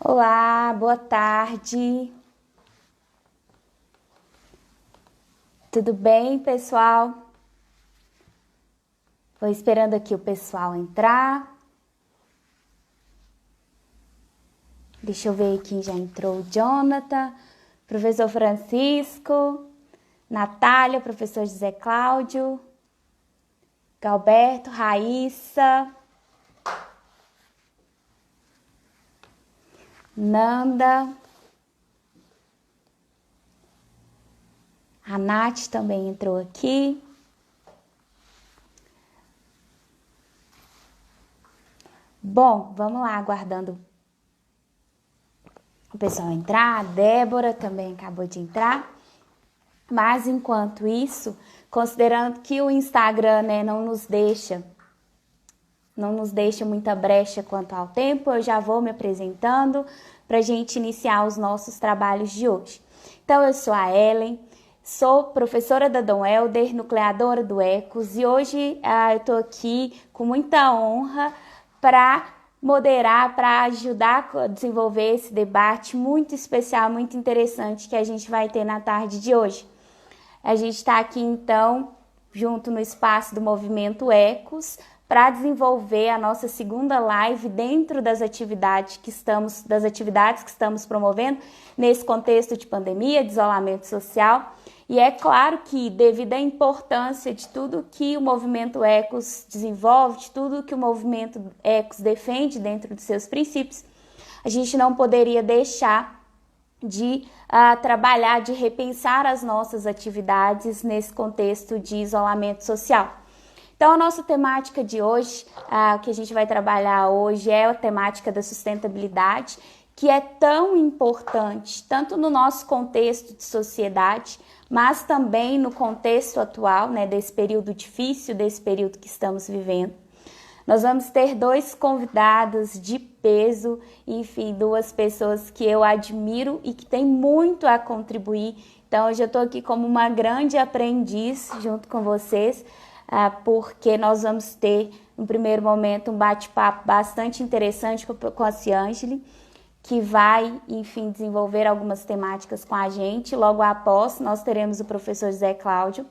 Olá, boa tarde. Tudo bem, pessoal? Vou esperando aqui o pessoal entrar. Deixa eu ver quem já entrou. O Jonathan, professor Francisco, Natália, professor José Cláudio, Galberto, Raíssa, Nanda, a Nath também entrou aqui. Bom, vamos lá, aguardando o pessoal entrar. A Débora também acabou de entrar. Mas enquanto isso, considerando que o Instagram, não nos deixa muita brecha quanto ao tempo, eu já vou me apresentando para a gente iniciar os nossos trabalhos de hoje. Então, eu sou a Ellen, sou professora da Dom Helder, nucleadora do ECOS, e hoje eu estou aqui com muita honra para moderar, para ajudar a desenvolver esse debate muito especial, muito interessante que a gente vai ter na tarde de hoje. A gente está aqui, então, junto no espaço do Movimento Ecos, para desenvolver a nossa segunda live dentro das atividades que estamos promovendo nesse contexto de pandemia, de isolamento social. E é claro que, devido à importância de tudo que o Movimento Ecos desenvolve, de tudo que o Movimento Ecos defende dentro dos seus princípios, a gente não poderia deixar de trabalhar, de repensar as nossas atividades nesse contexto de isolamento social. Então, a nossa temática de hoje, o que a gente vai trabalhar hoje é a temática da sustentabilidade, que é tão importante, tanto no nosso contexto de sociedade, mas também no contexto atual, desse período difícil, desse período que estamos vivendo. Nós vamos ter dois convidados de peso, enfim, duas pessoas que eu admiro e que têm muito a contribuir. Então, hoje eu estou aqui como uma grande aprendiz junto com vocês, porque nós vamos ter, no primeiro momento, um bate-papo bastante interessante com a Ciângeli, que vai, enfim, desenvolver algumas temáticas com a gente. Logo após, nós teremos o professor José Cláudio,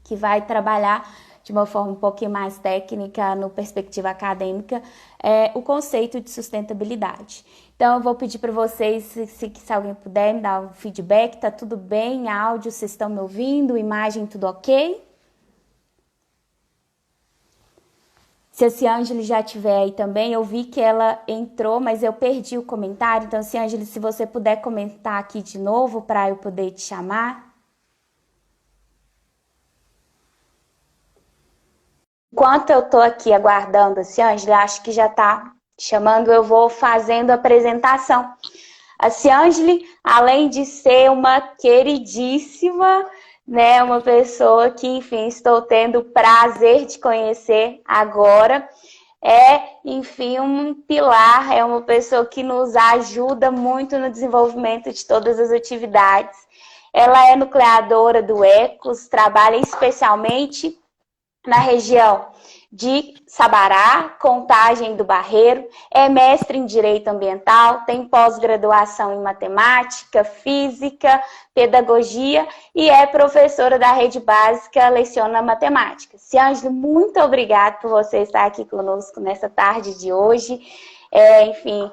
que vai trabalhar de uma forma um pouquinho mais técnica, no perspectiva acadêmica, o conceito de sustentabilidade. Então, eu vou pedir para vocês, se alguém puder me dar um feedback, tá tudo bem? Áudio, vocês estão me ouvindo? Imagem, tudo ok? Se a Ciângeli já estiver aí também, eu vi que ela entrou, mas eu perdi o comentário. Então, Ciângeli, se você puder comentar aqui de novo para eu poder te chamar. Enquanto eu estou aqui aguardando a Ciângeli, acho que já está chamando, eu vou fazendo a apresentação. A Ciângeli, além de ser uma queridíssima, uma pessoa que, enfim, estou tendo o prazer de conhecer agora, enfim, um pilar, é uma pessoa que nos ajuda muito no desenvolvimento de todas as atividades. Ela é nucleadora do ECOS, trabalha especialmente na região de Sabará, Contagem do Barreiro, é mestre em Direito Ambiental, tem pós-graduação em Matemática, Física, Pedagogia e é professora da Rede Básica, leciona Matemática. Ciângelo, muito obrigada por você estar aqui conosco nessa tarde de hoje. Enfim,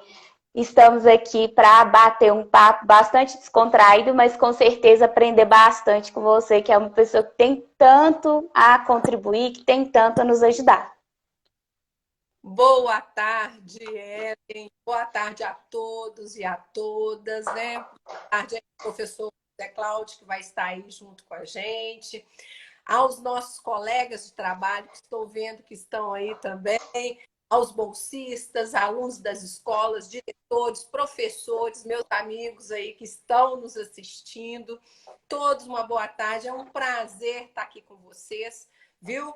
estamos aqui para bater um papo bastante descontraído, mas com certeza aprender bastante com você, que é uma pessoa que tem tanto a contribuir, que tem tanto a nos ajudar. Boa tarde, Ellen. Boa tarde a todos e a todas, né? Boa tarde ao professor José Cláudio, que vai estar aí junto com a gente. Aos nossos colegas de trabalho, que estou vendo que estão aí também. Aos bolsistas, alunos das escolas, diretores, professores, meus amigos aí que estão nos assistindo. Todos uma boa tarde. É um prazer estar aqui com vocês, viu?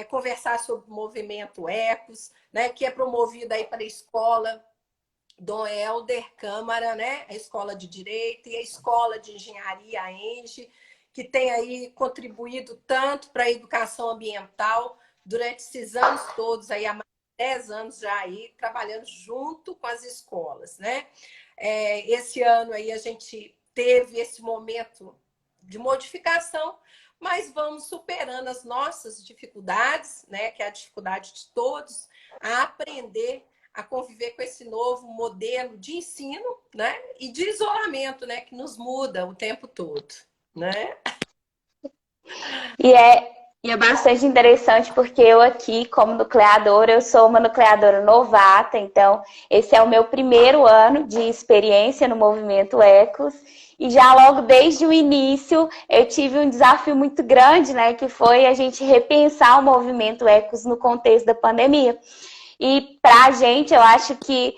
Conversar sobre o movimento Ecos, que é promovido aí para a escola Dom Helder Câmara, a escola de Direito e a escola de Engenharia, a ENGE, que tem aí contribuído tanto para a educação ambiental durante esses anos todos, aí há mais 10 anos já aí trabalhando junto com as escolas, né? Esse ano aí a gente teve esse momento de modificação, mas vamos superando as nossas dificuldades, né? Que é a dificuldade de todos, a aprender a conviver com esse novo modelo de ensino, né? E de isolamento, né? Que nos muda o tempo todo, né? E é bastante interessante porque eu aqui, como nucleadora, eu sou uma nucleadora novata, então esse é o meu primeiro ano de experiência no movimento Ecos. E já logo desde o início eu tive um desafio muito grande, né? Que foi a gente repensar o movimento Ecos no contexto da pandemia. E para a gente, eu acho que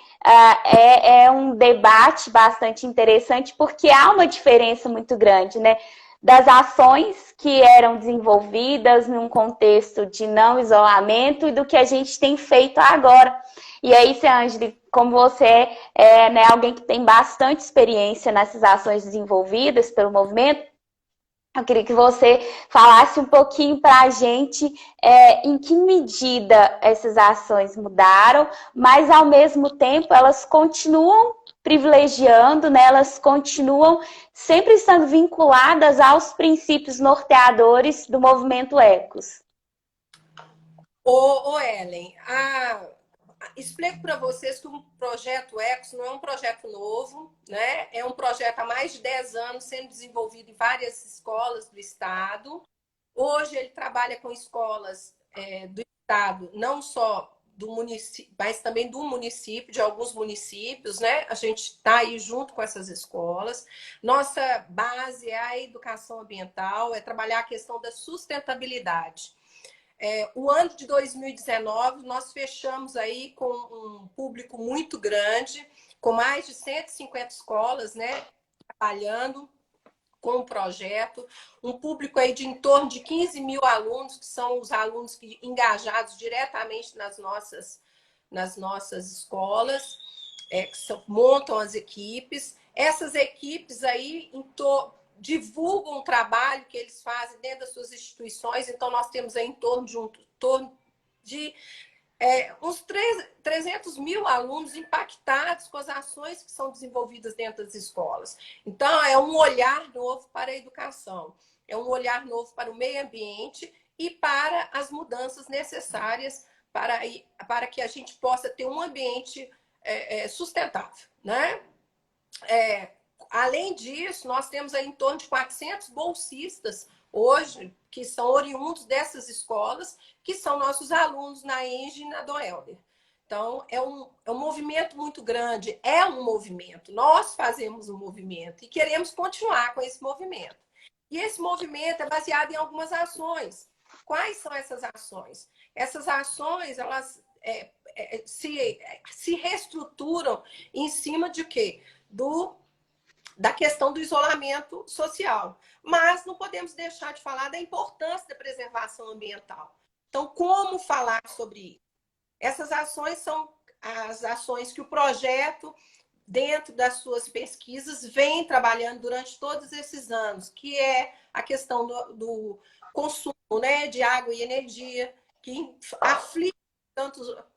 é um debate bastante interessante, porque há uma diferença muito grande, né? Das ações que eram desenvolvidas num contexto de não isolamento e do que a gente tem feito agora. E aí, Ângela, como você né, alguém que tem bastante experiência nessas ações desenvolvidas pelo movimento, eu queria que você falasse um pouquinho para a gente em que medida essas ações mudaram, mas ao mesmo tempo elas continuam privilegiando, né? Elas continuam sempre estando vinculadas aos princípios norteadores do movimento Ecos. Ellen, explico para vocês que o projeto Ecos não é um projeto novo, né? É um projeto há mais de 10 anos sendo desenvolvido em várias escolas do estado. Hoje ele trabalha com escolas do estado, não só do município, mas também do município, de alguns municípios, né? A gente está aí junto com essas escolas. Nossa base é a educação ambiental, é trabalhar a questão da sustentabilidade. O ano de 2019, nós fechamos aí com um público muito grande, com mais de 150 escolas, né, trabalhando com o projeto, um público aí de em torno de 15 mil alunos, que são os alunos que, engajados diretamente nas nossas escolas, montam as equipes. Essas equipes aí divulgam o trabalho que eles fazem dentro das suas instituições, então nós temos aí em torno de uns 300 mil alunos impactados com as ações que são desenvolvidas dentro das escolas. Então, é um olhar novo para a educação, é um olhar novo para o meio ambiente e para as mudanças necessárias para que a gente possa ter um ambiente sustentável, né? Além disso, nós temos aí em torno de 400 bolsistas hoje, que são oriundos dessas escolas, que são nossos alunos na ENGE e na Dom Helder. Então, é um movimento muito grande, é um movimento. Nós fazemos um movimento e queremos continuar com esse movimento. E esse movimento é baseado em algumas ações. Quais são essas ações? Essas ações, elas se reestruturam em cima de quê? Da questão do isolamento social. Mas não podemos deixar de falar da importância da preservação ambiental. Então, como falar sobre isso? Essas ações são as ações que o projeto, dentro das suas pesquisas, vem trabalhando durante todos esses anos, que é a questão do consumo, né, de água e energia, que aflige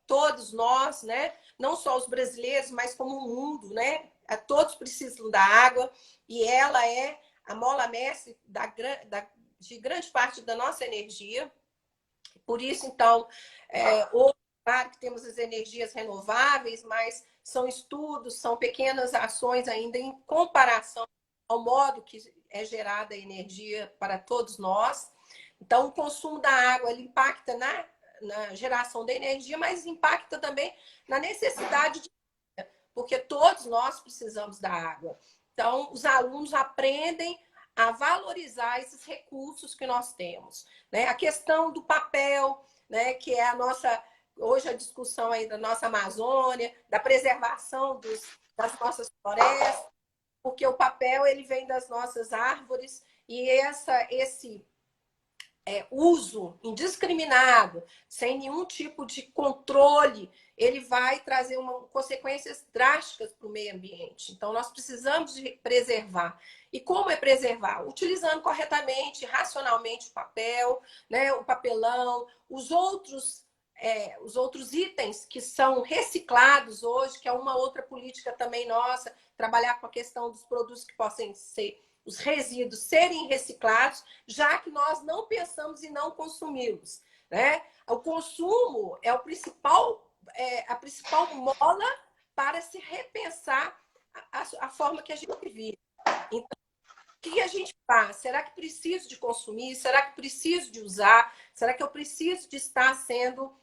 todos nós, né, não só os brasileiros, mas como o mundo, né? Todos precisam da água e ela é a mola mestre de grande parte da nossa energia. Por isso, então, claro que temos as energias renováveis, mas são estudos, são pequenas ações ainda em comparação ao modo que é gerada a energia para todos nós. Então, o consumo da água ele impacta na geração da energia, mas impacta também na necessidade de porque todos nós precisamos da água. Então, os alunos aprendem a valorizar esses recursos que nós temos, né? A questão do papel, né? Que é hoje a discussão aí da nossa Amazônia, da preservação das nossas florestas, porque o papel ele vem das nossas árvores e esse uso indiscriminado, sem nenhum tipo de controle, ele vai trazer consequências drásticas para o meio ambiente. Então, nós precisamos de preservar. E como é preservar? Utilizando corretamente, racionalmente o papel, né, o papelão, os outros os outros itens que são reciclados hoje, que é uma outra política também nossa, trabalhar com a questão dos produtos que possam ser, os resíduos serem reciclados, já que nós não pensamos em não consumi-los, né? O consumo é a principal mola para se repensar a forma que a gente vive. Então, o que a gente faz? Será que preciso de consumir? Será que preciso de usar? Será que eu preciso de estar sendo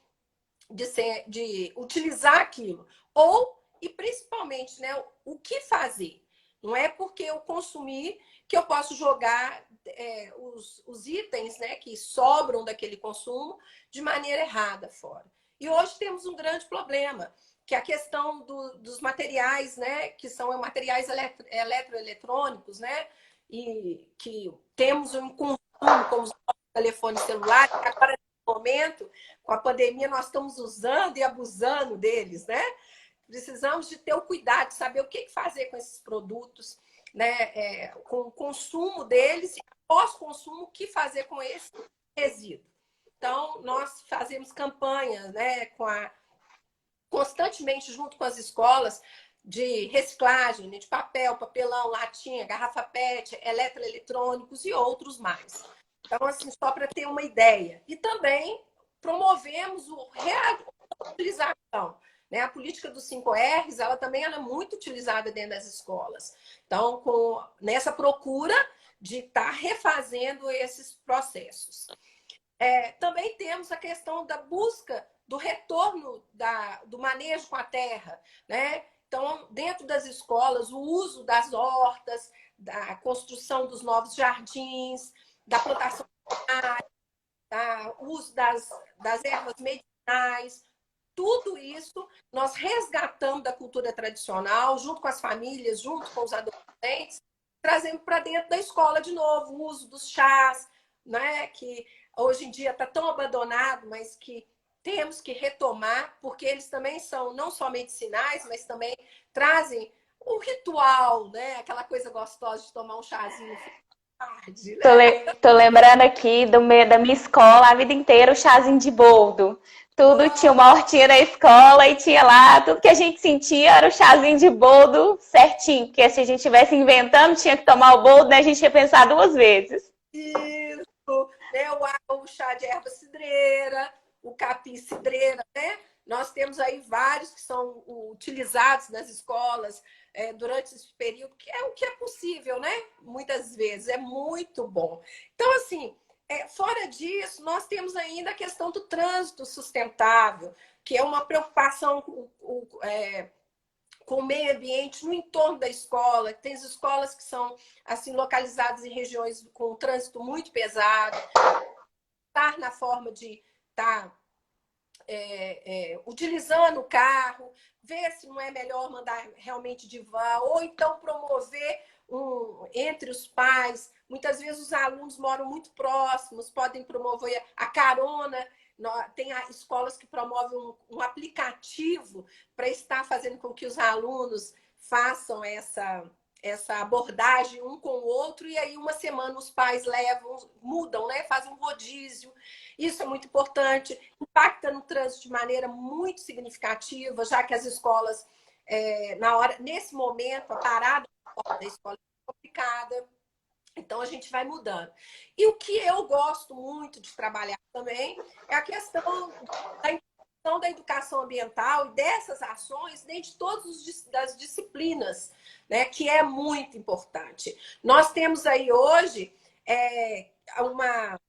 de utilizar aquilo? Ou, e principalmente, né, o que fazer? Não é porque eu consumir que eu posso jogar os itens, né, que sobram daquele consumo de maneira errada fora. E hoje temos um grande problema, que é a questão dos materiais, né, que são materiais eletroeletrônicos, né, e que temos um consumo como os telefones celulares, que agora, nesse momento, com a pandemia, nós estamos usando e abusando deles, né? Precisamos de ter o cuidado de saber o que fazer com esses produtos, né? Com o consumo deles e pós-consumo, o que fazer com esse resíduo. Então, nós fazemos campanhas, né, constantemente junto com as escolas de reciclagem, né, de papel, papelão, latinha, garrafa PET, eletroeletrônicos e outros mais. Então, assim, só para ter uma ideia. E também promovemos a reutilização. Né? A política dos 5 R's, ela também é muito utilizada dentro das escolas. Então, nessa procura de estar refazendo esses processos. Também temos a questão da busca do retorno do manejo com a terra, né? Então, dentro das escolas, o uso das hortas, da construção dos novos jardins, da plantação o uso das ervas medicinais, tudo isso nós resgatamos da cultura tradicional, junto com as famílias, junto com os adolescentes, trazendo para dentro da escola de novo o uso dos chás, né, que hoje em dia está tão abandonado, mas que temos que retomar, porque eles também são não só medicinais, mas também trazem o ritual, né, aquela coisa gostosa de tomar um chazinho tarde, né? Tô lembrando aqui da minha escola, a vida inteira, o chazinho de boldo. Tudo tinha uma hortinha na escola e tinha lá, tudo que a gente sentia era o chazinho de boldo certinho. Porque se a gente estivesse inventando, tinha que tomar o boldo, né? A gente ia pensar 2 vezes. Isso, né? O chá de erva cidreira, o capim cidreira, né? Nós temos aí vários que são utilizados nas escolas durante esse período, que é o que é possível, né? Muitas vezes, é muito bom. Então, assim, fora disso, nós temos ainda a questão do trânsito sustentável, que é uma preocupação com o meio ambiente no entorno da escola. Tem as escolas que são assim localizadas em regiões com trânsito muito pesado, estar na forma de estar utilizando o carro, ver se não é melhor mandar realmente de van, ou então promover entre os pais. Muitas vezes os alunos moram muito próximos, podem promover a carona. Tem escolas que promovem um aplicativo para estar fazendo com que os alunos façam essa abordagem um com o outro, e aí uma semana os pais mudam, né? Fazem um rodízio. Isso é muito importante, impacta no trânsito de maneira muito significativa, já que as escolas, nesse momento, a parada da escola é complicada. Então, a gente vai mudando. E o que eu gosto muito de trabalhar também é a questão da inclusão da educação ambiental e dessas ações dentro de todas as disciplinas, né, que é muito importante. Nós temos aí hoje uma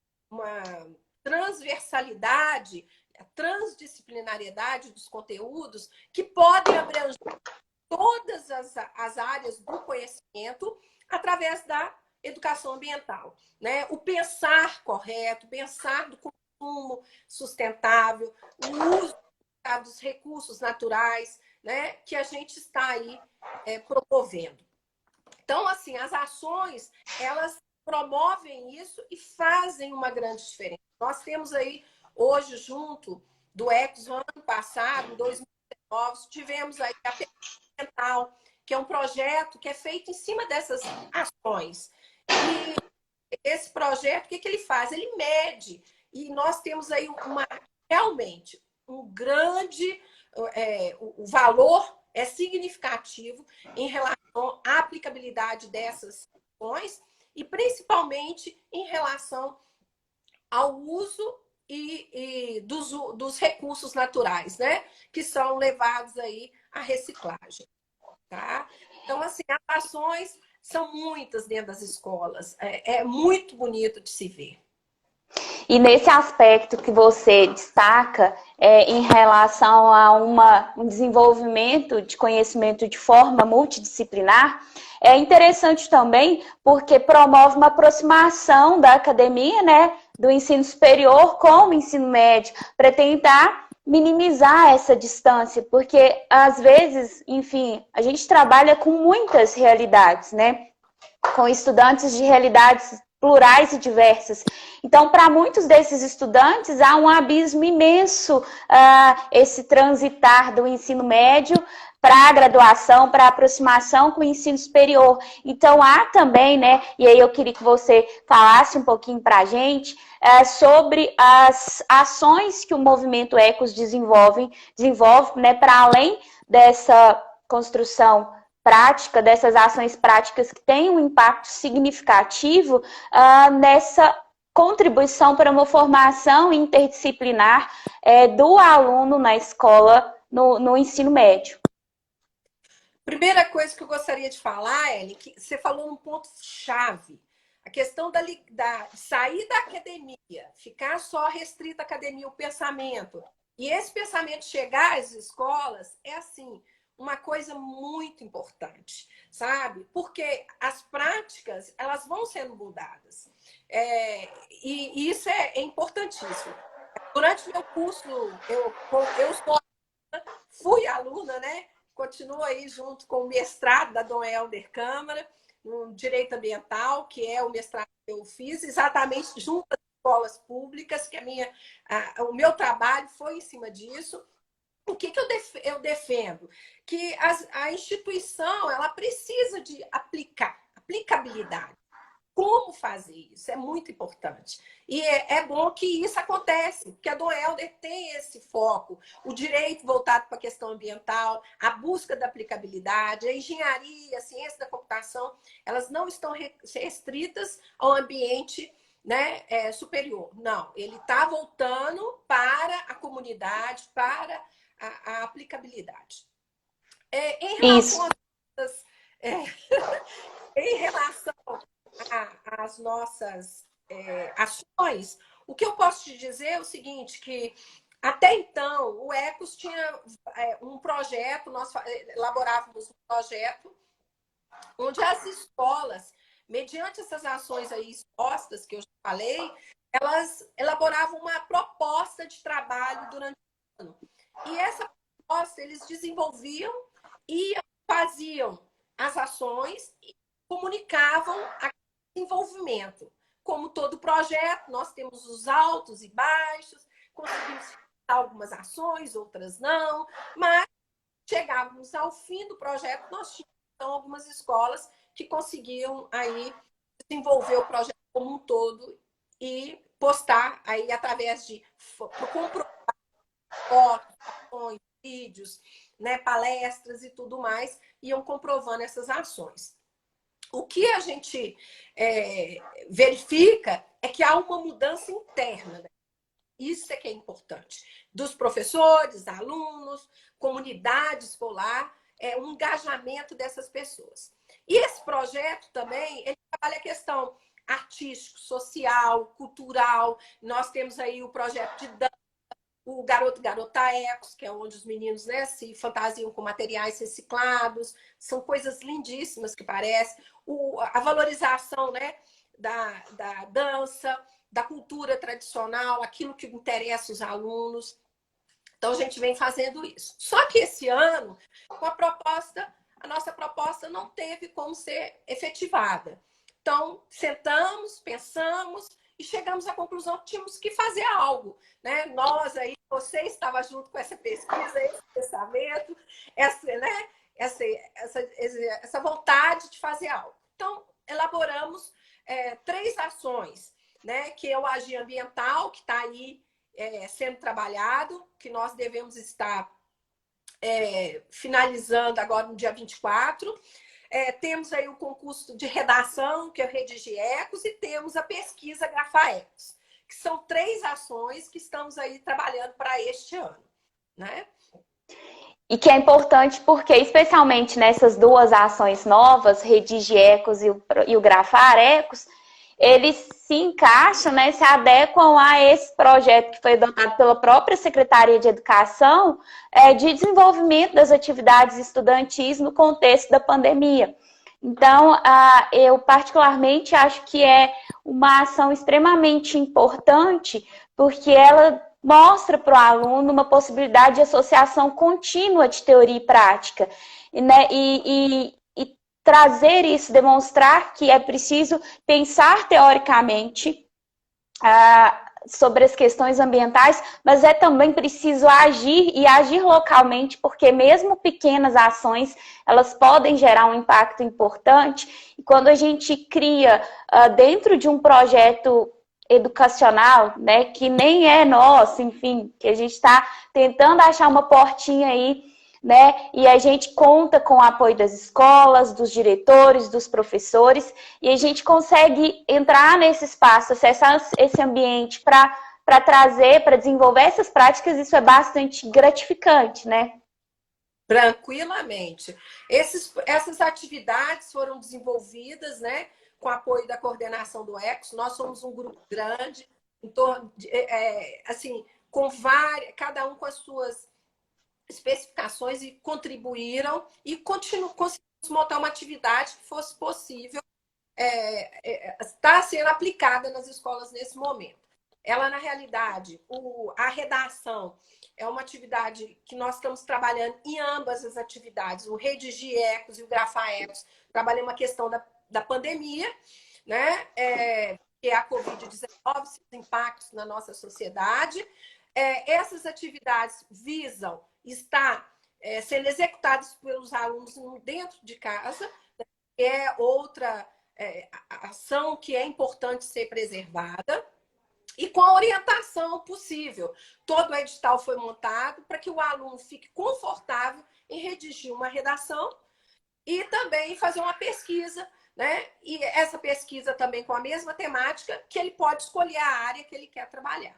transversalidade, a transdisciplinariedade dos conteúdos que podem abranger todas as áreas do conhecimento através da educação ambiental, né? O pensar correto, pensar do consumo sustentável, o uso dos recursos naturais, né? Que a gente está aí promovendo. Então, assim, as ações, elas promovem isso e fazem uma grande diferença. Nós temos aí, hoje, junto do Exo, ano passado, em 2019, tivemos aí a ambiental, que é um projeto que é feito em cima dessas ações. E esse projeto, o que ele faz? Ele mede. E nós temos aí realmente um grande... o valor é significativo em relação à aplicabilidade dessas ações e principalmente em relação ao uso dos recursos naturais, né? Que são levados aí à reciclagem, tá? Então, assim, as ações são muitas dentro das escolas. É muito bonito de se ver. E nesse aspecto que você destaca, em relação a um desenvolvimento de conhecimento de forma multidisciplinar, é interessante também porque promove uma aproximação da academia, né, do ensino superior com o ensino médio, para tentar minimizar essa distância, porque às vezes, enfim, a gente trabalha com muitas realidades, né, com estudantes de realidades plurais e diversas. Então, para muitos desses estudantes, há um abismo imenso, esse transitar do ensino médio para a graduação, para a aproximação com o ensino superior. Então, há também, né, e aí eu queria que você falasse um pouquinho para a gente sobre as ações que o movimento Ecos desenvolve, né, para além dessa construção prática, dessas ações práticas que têm um impacto significativo nessa contribuição para uma formação interdisciplinar do aluno na escola, no ensino médio. Primeira coisa que eu gostaria de falar, Ellen, que você falou um ponto-chave. A questão de sair da academia, ficar só restrita à academia, o pensamento. E esse pensamento chegar às escolas é assim, uma coisa muito importante, sabe? Porque as práticas, elas vão sendo mudadas. E isso é importantíssimo. Durante o meu curso, fui aluna, né? Continuo aí junto com o mestrado da Dom Helder Câmara, no Direito Ambiental, que é o mestrado que eu fiz, exatamente junto às escolas públicas, que o meu trabalho foi em cima disso. O que eu defendo? Que a instituição ela precisa de aplicabilidade. Como fazer isso? É muito importante. E é bom que isso acontece, porque a Dom Helder tem esse foco, o direito voltado para a questão ambiental, a busca da aplicabilidade, a engenharia, a ciência da computação, elas não estão restritas ao ambiente, né, superior. Não, ele está voltando para a comunidade, para a aplicabilidade. Em relação às, em relação às nossas ações, o que eu posso te dizer é o seguinte, que até então o Ecos tinha um projeto, nós elaborávamos um projeto onde as escolas, mediante essas ações aí expostas que eu já falei, elas elaboravam uma proposta de trabalho durante o ano. E essa proposta eles desenvolviam e faziam as ações e comunicavam a desenvolvimento. Como todo projeto, nós temos os altos e baixos, conseguimos fazer algumas ações, outras não, mas chegávamos ao fim do projeto, nós tínhamos então, algumas escolas que conseguiam aí desenvolver o projeto como um todo e postar aí através de comprovar fotos, ações, vídeos, né, palestras e tudo mais, iam comprovando essas ações. O que a gente verifica é que há uma mudança interna. Né? Isso é que é importante. Dos professores, alunos, comunidade escolar, um engajamento dessas pessoas. E esse projeto também, ele trabalha a questão artístico, social, cultural. Nós temos aí o projeto de dança, o Garoto Garota Ecos, que é onde os meninos, né, se fantasiam com materiais reciclados. São coisas lindíssimas que parecem. A valorização, né, da dança, da cultura tradicional, aquilo que interessa os alunos. Então, a gente vem fazendo isso. Só que esse ano, com a nossa proposta não teve como ser efetivada. Então, sentamos, pensamos e chegamos à conclusão que tínhamos que fazer algo. Né? Nós aí, você estava junto com essa pesquisa, esse pensamento, essa vontade de fazer algo. Então, elaboramos 3 ações, né? Que é o Agir Ambiental, que está aí sendo trabalhado, que nós devemos estar finalizando agora no dia 24. Temos aí o concurso de redação, que é o Redigir Ecos, e temos a pesquisa Grafar Ecos, que são 3 ações que estamos aí trabalhando para este ano, né? E que é importante porque, especialmente nessas 2 ações novas, Redigir Ecos e o Grafar Ecos, eles se encaixam, né, se adequam a esse projeto que foi adotado pela própria Secretaria de Educação de desenvolvimento das atividades estudantis no contexto da pandemia. Então, eu particularmente acho que é uma ação extremamente importante, porque ela mostra para o aluno uma possibilidade de associação contínua de teoria e prática, né? E trazer isso, demonstrar que é preciso pensar teoricamente sobre as questões ambientais, mas é também preciso agir e agir localmente, porque mesmo pequenas ações, elas podem gerar um impacto importante. E quando a gente cria dentro de um projeto educacional, né, que nem é nosso, enfim, que a gente está tentando achar uma portinha aí, né, e a gente conta com o apoio das escolas, dos diretores, dos professores, e a gente consegue entrar nesse espaço, acessar esse ambiente para trazer, para desenvolver essas práticas. Isso é bastante gratificante, né? Tranquilamente. Essas atividades foram desenvolvidas, né, com apoio da coordenação do ECOS. Nós somos um grupo grande, em torno de, assim, com cada um com as suas especificações, e contribuíram e conseguimos montar uma atividade que fosse possível estar sendo aplicada nas escolas nesse momento. Ela, na realidade, a redação é uma atividade que nós estamos trabalhando em ambas as atividades, o Redigir Ecos e o Grafar Ecos. Trabalhamos uma questão da pandemia, né? Que é a Covid-19, os impactos na nossa sociedade. Essas atividades visam estar sendo executadas pelos alunos dentro de casa, né? É outra ação que é importante ser preservada, e com a orientação possível. Todo o edital foi montado para que o aluno fique confortável em redigir uma redação e também fazer uma pesquisa, né? E essa pesquisa também com a mesma temática, que ele pode escolher a área que ele quer trabalhar.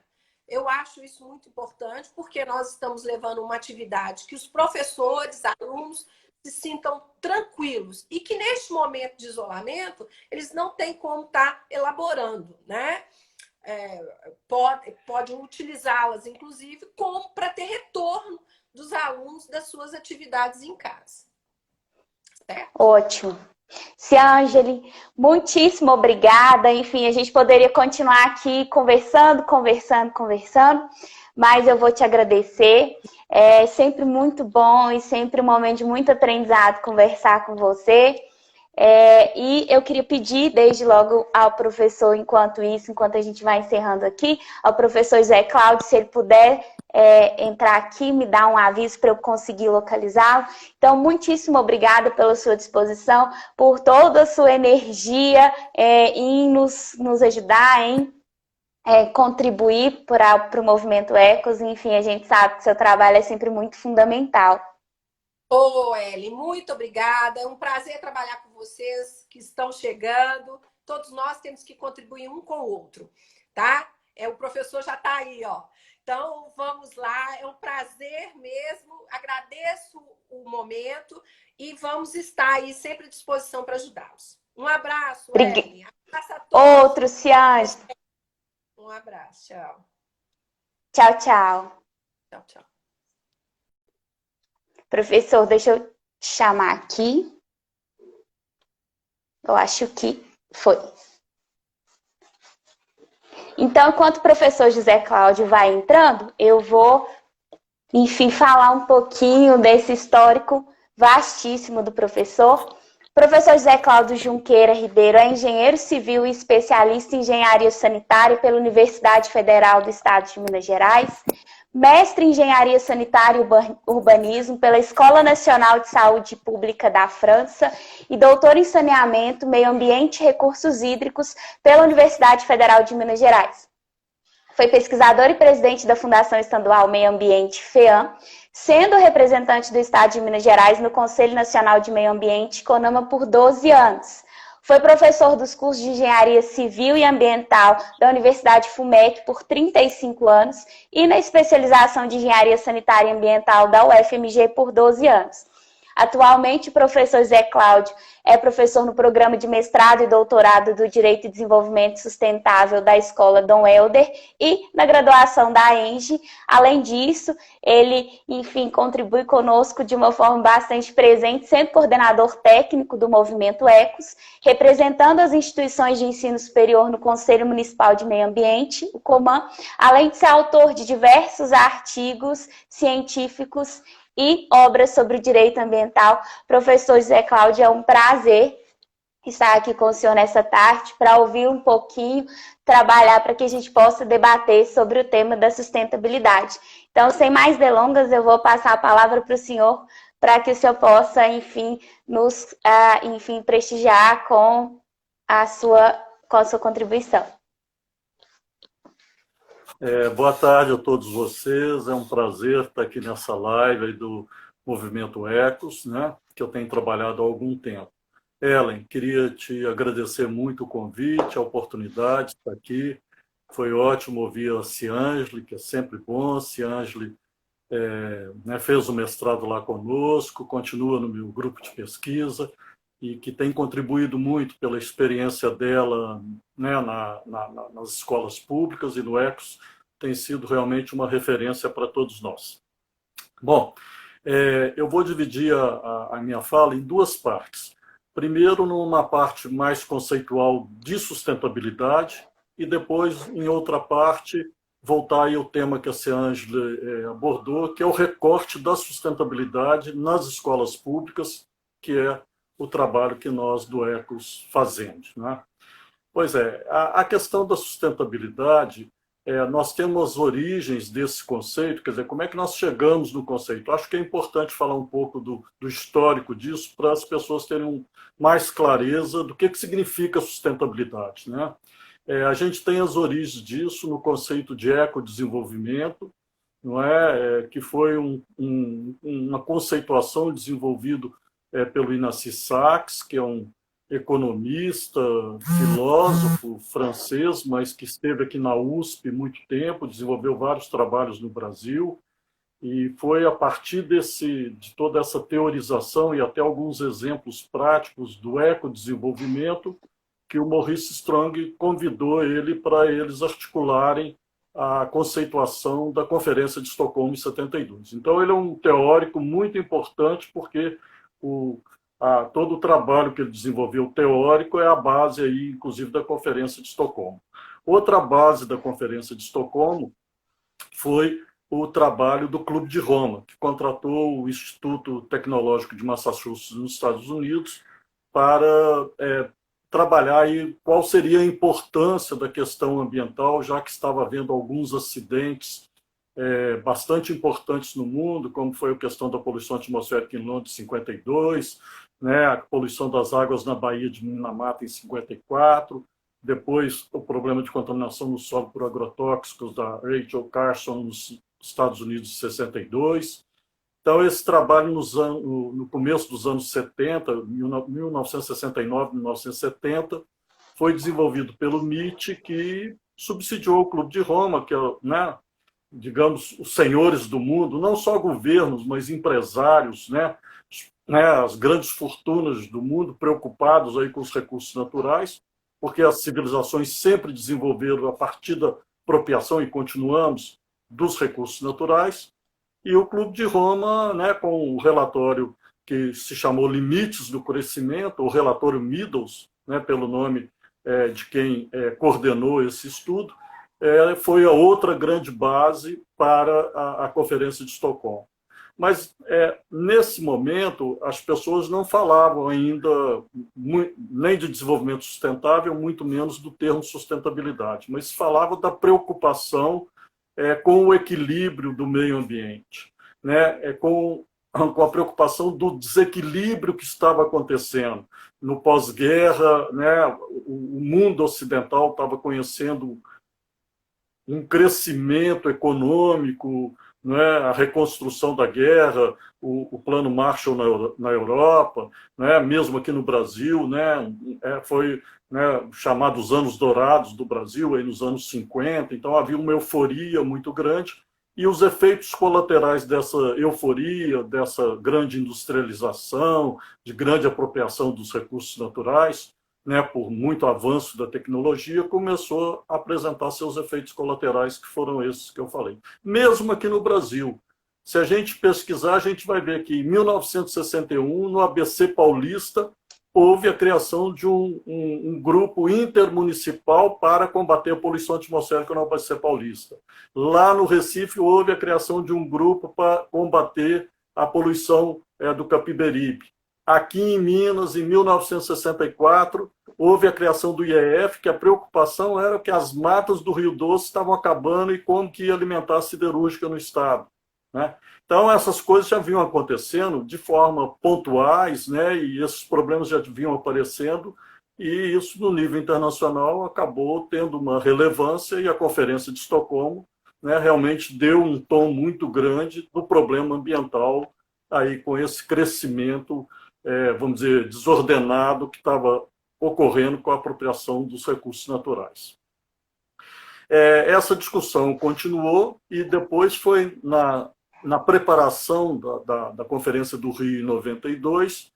Eu acho isso muito importante, porque nós estamos levando uma atividade que os professores, alunos, se sintam tranquilos, e que neste momento de isolamento eles não têm como estar elaborando, né? Pode utilizá-las, inclusive, como para ter retorno dos alunos das suas atividades em casa. Certo? Ótimo. Ciângeli, muitíssimo obrigada. Enfim, a gente poderia continuar aqui conversando, mas eu vou te agradecer. É sempre muito bom e sempre um momento de muito aprendizado conversar com você. E eu queria pedir desde logo ao professor, enquanto a gente vai encerrando aqui, ao professor José Cláudio, se ele puder entrar aqui, me dar um aviso para eu conseguir localizá-lo. Então, muitíssimo obrigada pela sua disposição, por toda a sua energia em nos ajudar, em contribuir para o movimento Ecos. Enfim, a gente sabe que seu trabalho é sempre muito fundamental. Eli, muito obrigada. É um prazer trabalhar com vocês que estão chegando. Todos nós temos que contribuir um com o outro, tá? O professor já está aí, ó. Então, vamos lá. É um prazer mesmo. Agradeço o momento e vamos estar aí sempre à disposição para ajudá-los. Um abraço, Eli. Abraço a todos. Outro, Ciângeli. Um abraço. Tchau. Tchau, tchau. Tchau, tchau. Professor, deixa eu te chamar aqui. Eu acho que foi. Então, enquanto o professor José Cláudio vai entrando, eu vou, enfim, falar um pouquinho desse histórico vastíssimo do professor. O professor José Cláudio Junqueira Ribeiro é engenheiro civil e especialista em engenharia sanitária pela Universidade Federal do Estado de Minas Gerais, mestre em Engenharia Sanitária e Urbanismo pela Escola Nacional de Saúde Pública da França e doutor em Saneamento, Meio Ambiente e Recursos Hídricos pela Universidade Federal de Minas Gerais. Foi pesquisador e presidente da Fundação Estadual Meio Ambiente, FEAM, sendo representante do Estado de Minas Gerais no Conselho Nacional de Meio Ambiente, CONAMA, por 12 anos. Foi professor dos cursos de Engenharia Civil e Ambiental da Universidade FUMEC por 35 anos e na especialização de Engenharia Sanitária e Ambiental da UFMG por 12 anos. Atualmente, o professor Zé Cláudio é professor no programa de mestrado e doutorado do Direito e Desenvolvimento Sustentável da Escola Dom Helder e na graduação da ENGE. Além disso, ele, enfim, contribui conosco de uma forma bastante presente, sendo coordenador técnico do Movimento ECOS, representando as instituições de ensino superior no Conselho Municipal de Meio Ambiente, o COMAN, além de ser autor de diversos artigos científicos e obras sobre o direito ambiental. Professor José Cláudio, é um prazer estar aqui com o senhor nessa tarde para ouvir um pouquinho, trabalhar para que a gente possa debater sobre o tema da sustentabilidade. Então, sem mais delongas, eu vou passar a palavra para o senhor, para que o senhor possa, enfim, nos prestigiar com a sua contribuição. Boa tarde a todos vocês, é um prazer estar aqui nessa live aí do Movimento ECOS, né, que eu tenho trabalhado há algum tempo. Ellen, queria te agradecer muito o convite, a oportunidade de estar aqui. Foi ótimo ouvir a Ciângeli, que é sempre bom. A Ciângeli fez o mestrado lá conosco, continua no meu grupo de pesquisa e que tem contribuído muito pela experiência dela, né, nas escolas públicas e no ECOS, tem sido realmente uma referência para todos nós. Bom, eu vou dividir a minha fala em duas partes. Primeiro, numa parte mais conceitual de sustentabilidade e depois, em outra parte, voltar aí ao tema que a Ciângeli abordou, que é o recorte da sustentabilidade nas escolas públicas, que é o trabalho que nós do ECOS fazemos, né? Pois é, a questão da sustentabilidade, nós temos as origens desse conceito, quer dizer, como é que nós chegamos no conceito? Acho que é importante falar um pouco do histórico disso para as pessoas terem mais clareza do que significa sustentabilidade, né? A gente tem as origens disso no conceito de ecodesenvolvimento, não é? Que foi uma conceituação desenvolvida pelo Inácio Sachs, que é um economista, filósofo francês, mas que esteve aqui na USP muito tempo, desenvolveu vários trabalhos no Brasil, e foi a partir de toda essa teorização e até alguns exemplos práticos do ecodesenvolvimento que o Maurice Strong convidou ele para eles articularem a conceituação da Conferência de Estocolmo em 72. Então, ele é um teórico muito importante porque todo o trabalho que ele desenvolveu teórico é a base, aí, inclusive, da Conferência de Estocolmo. Outra base da Conferência de Estocolmo foi o trabalho do Clube de Roma, que contratou o Instituto Tecnológico de Massachusetts, nos Estados Unidos, para trabalhar aí qual seria a importância da questão ambiental, já que estava havendo alguns acidentes bastante importantes no mundo, como foi a questão da poluição atmosférica em Londres em 52, né, a poluição das águas na Baía de Minamata em 54, depois o problema de contaminação no solo por agrotóxicos da Rachel Carson nos Estados Unidos em 62. Então, esse trabalho no começo dos anos 70, 1969, 1970, foi desenvolvido pelo MIT, que subsidiou o Clube de Roma, que é, né, digamos, os senhores do mundo, não só governos, mas empresários, né, as grandes fortunas do mundo preocupados aí com os recursos naturais, porque as civilizações sempre desenvolveram a partir da apropriação, e continuamos, dos recursos naturais. E o Clube de Roma, né, com o relatório que se chamou Limites do Crescimento, o relatório Meadows, né, pelo nome de quem coordenou esse estudo, foi a outra grande base para a Conferência de Estocolmo. Mas, nesse momento, as pessoas não falavam ainda nem de desenvolvimento sustentável, muito menos do termo sustentabilidade, mas falavam da preocupação com o equilíbrio do meio ambiente, né? Com a preocupação do desequilíbrio que estava acontecendo. No pós-guerra, né, o mundo ocidental estava conhecendo um crescimento econômico, não é? A reconstrução da guerra, o plano Marshall na Europa, né? Mesmo aqui no Brasil, né? Foi, né, chamado os anos dourados do Brasil, aí nos anos 50, então havia uma euforia muito grande, e os efeitos colaterais dessa euforia, dessa grande industrialização, de grande apropriação dos recursos naturais, né, por muito avanço da tecnologia, começou a apresentar seus efeitos colaterais, que foram esses que eu falei. Mesmo aqui no Brasil, se a gente pesquisar, a gente vai ver que em 1961, no ABC Paulista, houve a criação de um grupo intermunicipal para combater a poluição atmosférica no ABC Paulista. Lá no Recife, houve a criação de um grupo para combater a poluição do Capiberibe. Aqui em Minas, em 1964, houve a criação do IEF, que a preocupação era que as matas do Rio Doce estavam acabando e como que ia alimentar a siderúrgica no estado, né? Então, essas coisas já vinham acontecendo de forma pontuais, né? E esses problemas já vinham aparecendo, e isso, no nível internacional, acabou tendo uma relevância, e a Conferência de Estocolmo, né, realmente deu um tom muito grande do problema ambiental, aí com esse crescimento, vamos dizer, desordenado que estava ocorrendo com a apropriação dos recursos naturais. Essa discussão continuou, e depois foi na preparação da Conferência do Rio em 92,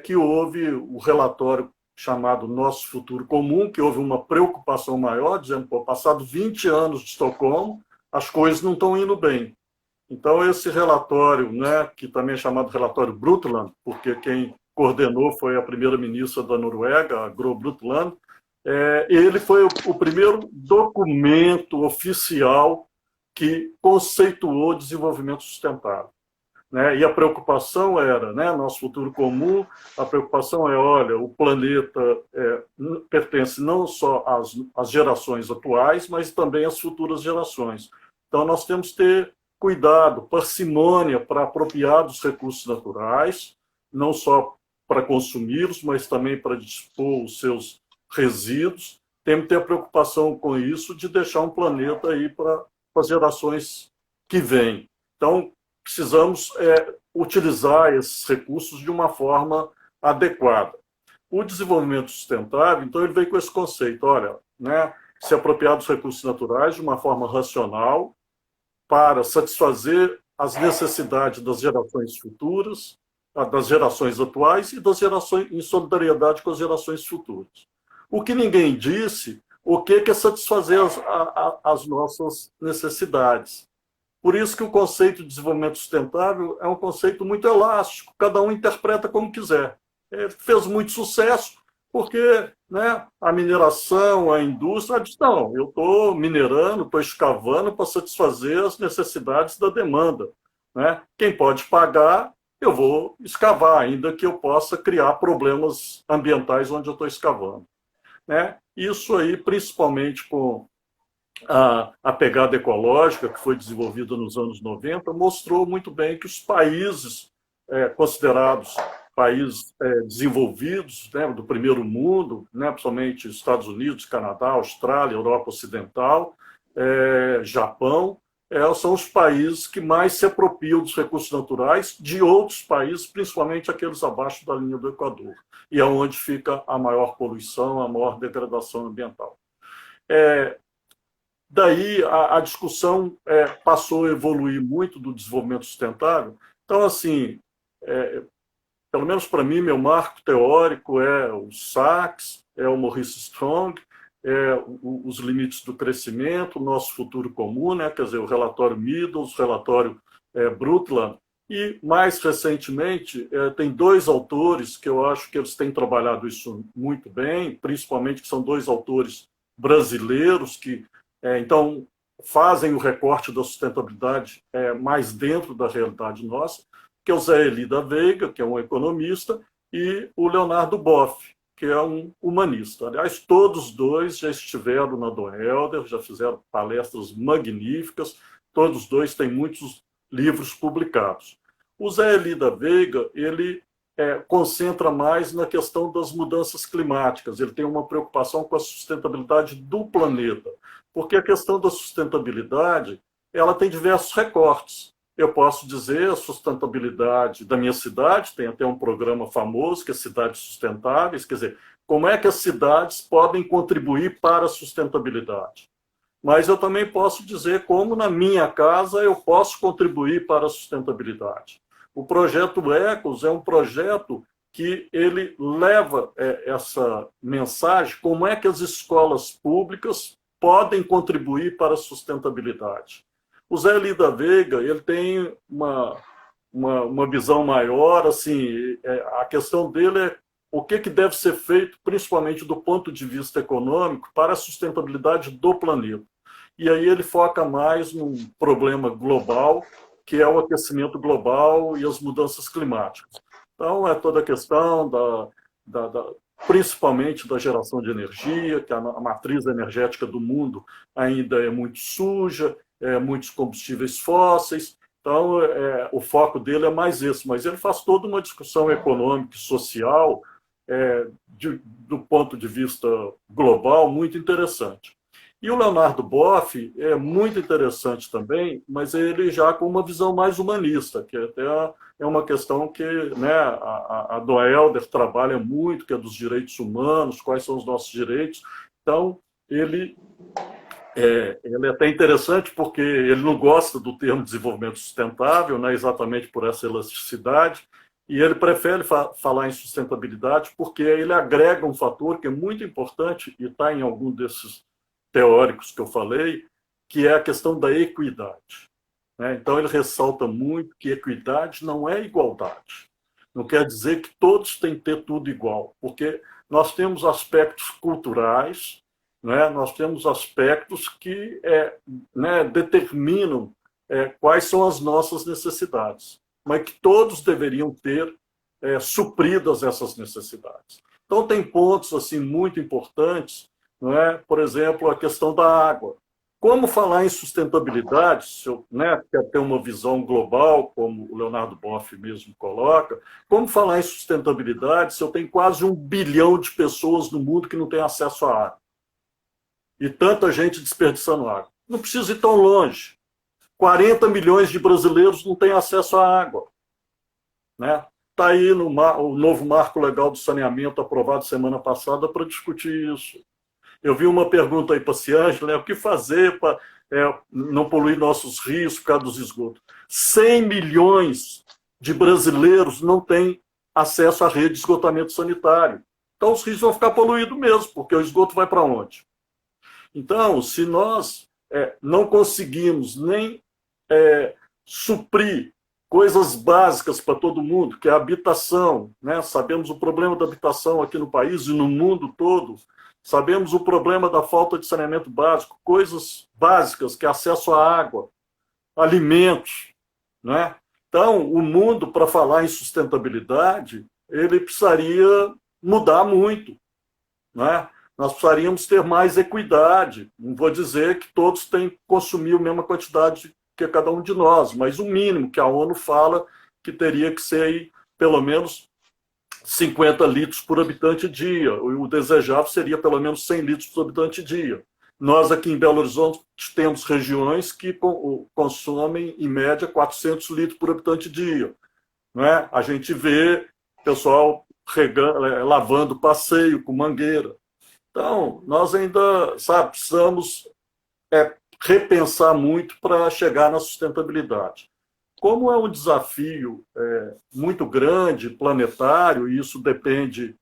que houve o relatório chamado Nosso Futuro Comum, que houve uma preocupação maior, dizendo que, passado 20 anos de Estocolmo, as coisas não estão indo bem. Então, esse relatório, né, que também é chamado relatório Brundtland, porque quem coordenou foi a primeira-ministra da Noruega, a Gro Brundtland, ele foi o primeiro documento oficial que conceituou desenvolvimento sustentável, né? E a preocupação era, né, nosso futuro comum, a preocupação olha, o planeta pertence não só às gerações atuais, mas também às futuras gerações. Então, nós temos que ter cuidado, parcimônia para apropriar dos recursos naturais, não só para consumi-los, mas também para dispor os seus resíduos. Temos que ter a preocupação com isso de deixar um planeta aí para as gerações que vêm. Então, precisamos utilizar esses recursos de uma forma adequada. O desenvolvimento sustentável, então, ele veio com esse conceito, olha, né, se apropriar dos recursos naturais de uma forma racional, para satisfazer as necessidades das gerações futuras, das gerações atuais e das gerações em solidariedade com as gerações futuras. O que ninguém disse, o que é satisfazer as nossas necessidades. Por isso que o conceito de desenvolvimento sustentável é um conceito muito elástico, cada um interpreta como quiser. Fez muito sucesso, porque, né, a mineração, a indústria diz, não, eu estou minerando, estou escavando para satisfazer as necessidades da demanda, né? Quem pode pagar, eu vou escavar, ainda que eu possa criar problemas ambientais onde eu estou escavando, né? Isso aí, principalmente com a pegada ecológica que foi desenvolvida nos anos 90, mostrou muito bem que os países considerados países desenvolvidos, né, do primeiro mundo, né, principalmente Estados Unidos, Canadá, Austrália, Europa Ocidental, Japão, são os países que mais se apropriam dos recursos naturais de outros países, principalmente aqueles abaixo da linha do Equador, e é onde fica a maior poluição, a maior degradação ambiental. Daí a discussão passou a evoluir muito do desenvolvimento sustentável. Então, assim, pelo menos para mim, meu marco teórico é o Sachs, é o Maurice Strong, os limites do crescimento, o nosso futuro comum, né? Quer dizer, o relatório Meadows, o relatório Brundtland, e mais recentemente tem dois autores que eu acho que eles têm trabalhado isso muito bem, principalmente que são dois autores brasileiros que então fazem o recorte da sustentabilidade mais dentro da realidade nossa, que é o Zé Eli da Veiga, que é um economista, e o Leonardo Boff, que é um humanista. Aliás, todos dois já estiveram na Dom Helder, já fizeram palestras magníficas, todos dois têm muitos livros publicados. O Zé Eli da Veiga, ele concentra mais na questão das mudanças climáticas, ele tem uma preocupação com a sustentabilidade do planeta, Porque a questão da sustentabilidade, ela tem diversos recortes. Eu posso dizer a sustentabilidade da minha cidade, tem até um programa famoso que é Cidades Sustentáveis, quer dizer, como é que as cidades podem contribuir para a sustentabilidade. Mas eu também posso dizer como na minha casa eu posso contribuir para a sustentabilidade. O projeto Ecos é um projeto que ele leva essa mensagem, como é que as escolas públicas podem contribuir para a sustentabilidade. O Zé Lida Veiga, ele tem uma visão maior, assim, a questão dele é o que deve ser feito, principalmente do ponto de vista econômico, para a sustentabilidade do planeta. E aí ele foca mais num problema global, que é o aquecimento global e as mudanças climáticas. Então, é toda a questão principalmente da geração de energia, que a matriz energética do mundo ainda é muito suja, muitos combustíveis fósseis. Então, o foco dele é mais esse, mas ele faz toda uma discussão econômica e social do ponto de vista global muito interessante. E o Leonardo Boff é muito interessante também, mas ele já com uma visão mais humanista, que até é uma questão que, né, a Doelder trabalha muito, que é dos direitos humanos, quais são os nossos direitos. Então, ele é até interessante porque ele não gosta do termo desenvolvimento sustentável, né, exatamente por essa elasticidade, e ele prefere falar em sustentabilidade porque ele agrega um fator que é muito importante e está em algum desses teóricos que eu falei, que é a questão da equidade. Então, ele ressalta muito que equidade não é igualdade. Não quer dizer que todos têm que ter tudo igual, porque nós temos aspectos culturais, nós temos aspectos que determinam quais são as nossas necessidades, mas que todos deveriam ter supridas essas necessidades. Então, tem pontos assim, muito importantes, por exemplo, a questão da água. Como falar em sustentabilidade, se eu quer ter uma visão global, como o Leonardo Boff mesmo coloca, como falar em sustentabilidade se eu tenho quase 1 bilhão de pessoas no mundo que não têm acesso à água? E tanta gente desperdiçando água. Não precisa ir tão longe. 40 milhões de brasileiros não têm acesso à água. Está aí o novo marco legal do saneamento aprovado semana passada para discutir isso. Eu vi uma pergunta aí para a Ciângela, o que fazer para não poluir nossos rios por causa dos esgotos? 100 milhões de brasileiros não têm acesso à rede de esgotamento sanitário. Então, os rios vão ficar poluídos mesmo, porque o esgoto vai para onde? Então, se nós não conseguimos nem suprir coisas básicas para todo mundo, que é a habitação, sabemos o problema da habitação aqui no país e no mundo todo, sabemos o problema da falta de saneamento básico, coisas básicas, que é acesso à água, alimentos. Então, o mundo, para falar em sustentabilidade, ele precisaria mudar muito. Nós precisaríamos ter mais equidade. Não vou dizer que todos têm que consumir a mesma quantidade que cada um de nós, mas o mínimo que a ONU fala que teria que ser aí, pelo menos 50 litros por habitante dia. O desejável seria pelo menos 100 litros por habitante dia. Nós aqui em Belo Horizonte temos regiões que consomem, em média, 400 litros por habitante dia. A gente vê pessoal lavando passeio com mangueira. Então, nós ainda precisamos repensar muito para chegar na sustentabilidade. Como é um desafio muito grande, planetário, e isso depende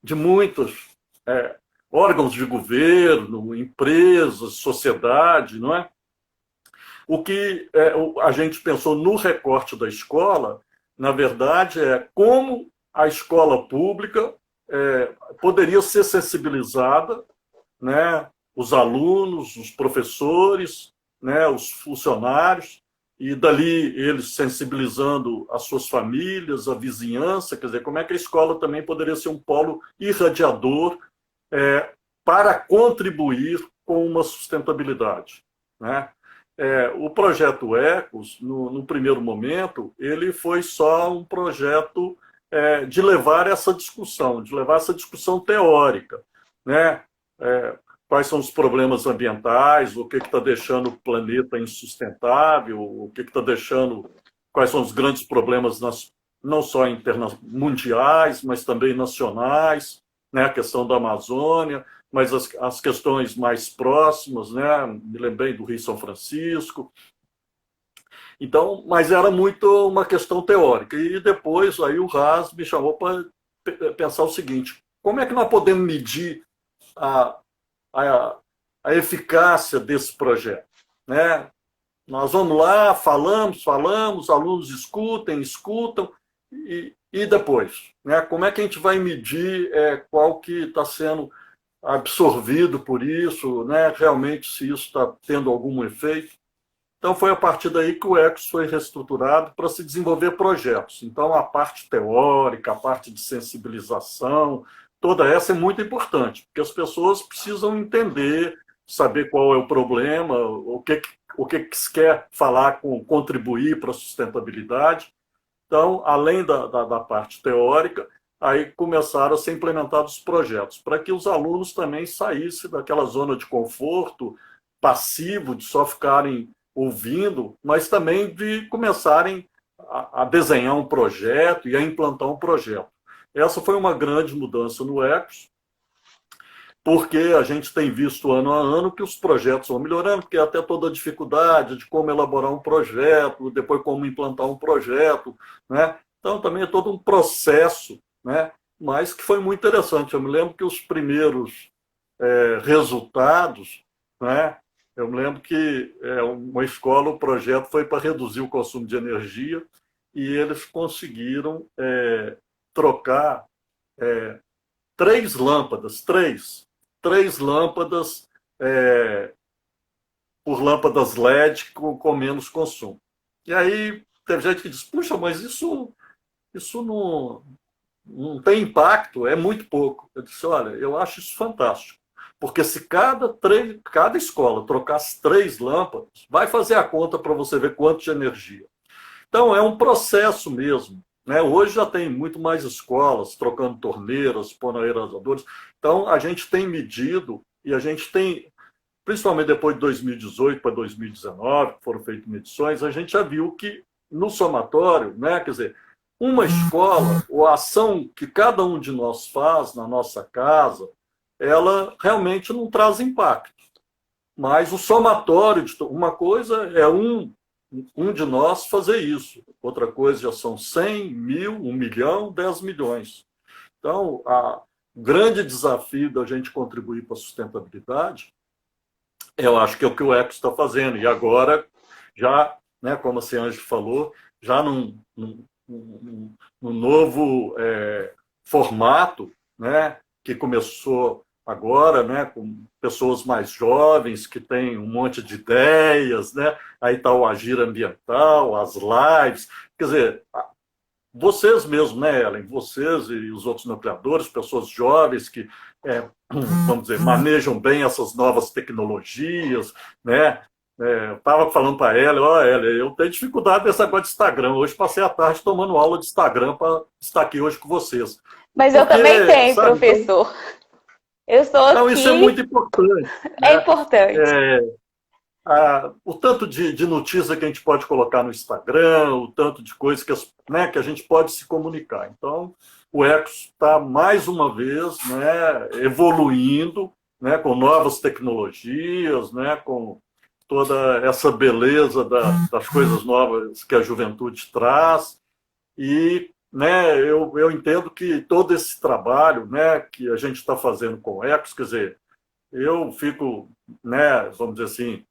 de muitos órgãos de governo, empresas, sociedade, não é? O que a gente pensou no recorte da escola, na verdade, é como a escola pública poderia ser sensibilizada, os alunos, os professores, os funcionários, e dali eles sensibilizando as suas famílias, a vizinhança, quer dizer, como é que a escola também poderia ser um polo irradiador para contribuir com uma sustentabilidade. O projeto Ecos, no primeiro momento, ele foi só um projeto de levar essa discussão teórica. né? Quais são os problemas ambientais, o que está deixando o planeta insustentável, o que está deixando, quais são os grandes problemas não só mundiais, mas também nacionais, né? A questão da Amazônia, mas as questões mais próximas, né? Me lembrei do Rio São Francisco. Então, mas era muito uma questão teórica. E depois aí o Haas me chamou para pensar o seguinte: como é que nós podemos medir a, a, a eficácia desse projeto, né? Nós vamos lá, falamos, alunos escutam, e depois, né? Como é que a gente vai medir qual que está sendo absorvido por isso, né? Realmente se isso está tendo algum efeito? Então foi a partir daí que o Ecos foi reestruturado para se desenvolver projetos. Então a parte teórica, a parte de sensibilização, toda essa é muito importante, porque as pessoas precisam entender, saber qual é o problema, o que se quer falar com contribuir para a sustentabilidade. Então, além da parte teórica, aí começaram a ser implementados projetos, para que os alunos também saíssem daquela zona de conforto passivo, de só ficarem ouvindo, mas também de começarem a desenhar um projeto e a implantar um projeto. Essa foi uma grande mudança no Ecos, porque a gente tem visto ano a ano que os projetos vão melhorando, porque até toda a dificuldade de como elaborar um projeto, depois como implantar um projeto, né? Então também é todo um processo, né? Mas que foi muito interessante. Eu me lembro que os primeiros resultados, né? Eu me lembro que uma escola, o projeto foi para reduzir o consumo de energia e eles conseguiram trocar 3 lâmpadas por lâmpadas LED com menos consumo. E aí teve gente que diz, puxa, mas isso não tem impacto, é muito pouco. Eu disse, olha, eu acho isso fantástico. Porque se cada escola trocasse 3 lâmpadas, vai fazer a conta para você ver quanto de energia. Então, é um processo mesmo, né? Hoje já tem muito mais escolas trocando torneiras, pondo aeradores. Então, a gente tem medido e a gente tem, principalmente depois de 2018 para 2019, que foram feitas medições, a gente já viu que no somatório, né? Quer dizer, uma escola, ou a ação que cada um de nós faz na nossa casa, ela realmente não traz impacto. Mas o somatório de uma coisa é um de nós fazer isso. Outra coisa já são 100, 1000, 1 milhão, 10 milhões. Então, o grande desafio da gente contribuir para a sustentabilidade, eu acho que é o que o Ecos está fazendo. E agora, já, né, como a Ciange falou, já num novo formato, né, que começou agora, né, com pessoas mais jovens que têm um monte de ideias, né? Aí está o Agir Ambiental, as lives. Quer dizer, vocês mesmos, né, Ellen? Vocês e os outros nucleadores, pessoas jovens que, vamos dizer, manejam bem essas novas tecnologias, né? Eu estava falando para ela, Ellen, eu tenho dificuldade nesse negócio de Instagram. Hoje passei a tarde tomando aula de Instagram para estar aqui hoje com vocês. Mas eu também tenho, sabe, professor. Eu estou aqui. Não, isso é muito importante. É importante. O tanto de notícia que a gente pode colocar no Instagram, o tanto de coisa que a gente pode se comunicar. Então, o Ecos está, mais uma vez, né, evoluindo, né, com novas tecnologias, né, com toda essa beleza das coisas novas que a juventude traz. E, né, eu entendo que todo esse trabalho, né, que a gente está fazendo com o Ecos, quer dizer, eu fico, né, vamos dizer assim,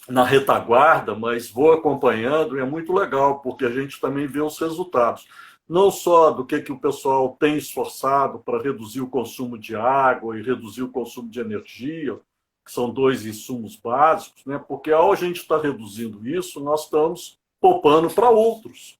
na retaguarda, mas vou acompanhando e é muito legal, porque a gente também vê os resultados. Não só do que o pessoal tem esforçado para reduzir o consumo de água e reduzir o consumo de energia, que são 2 insumos básicos, né? Porque ao a gente estar reduzindo isso, nós estamos poupando para outros.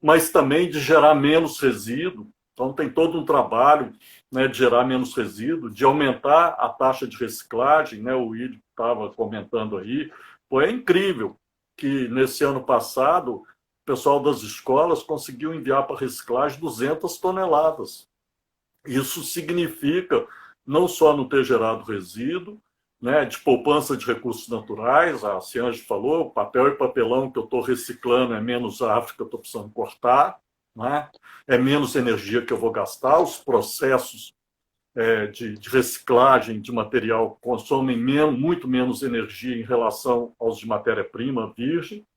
Mas também de gerar menos resíduo. Então, tem todo um trabalho, né, de gerar menos resíduo, de aumentar a taxa de reciclagem, né? O Willi estava comentando aí. Pô, é incrível que, nesse ano passado, o pessoal das escolas conseguiu enviar para reciclagem 200 toneladas. Isso significa não só não ter gerado resíduo, né, de poupança de recursos naturais, a Ciange falou, papel e papelão que eu estou reciclando é menos árvore que eu estou precisando cortar, né, é menos energia que eu vou gastar, os processos de reciclagem de material consomem muito menos energia em relação aos de matéria-prima virgem,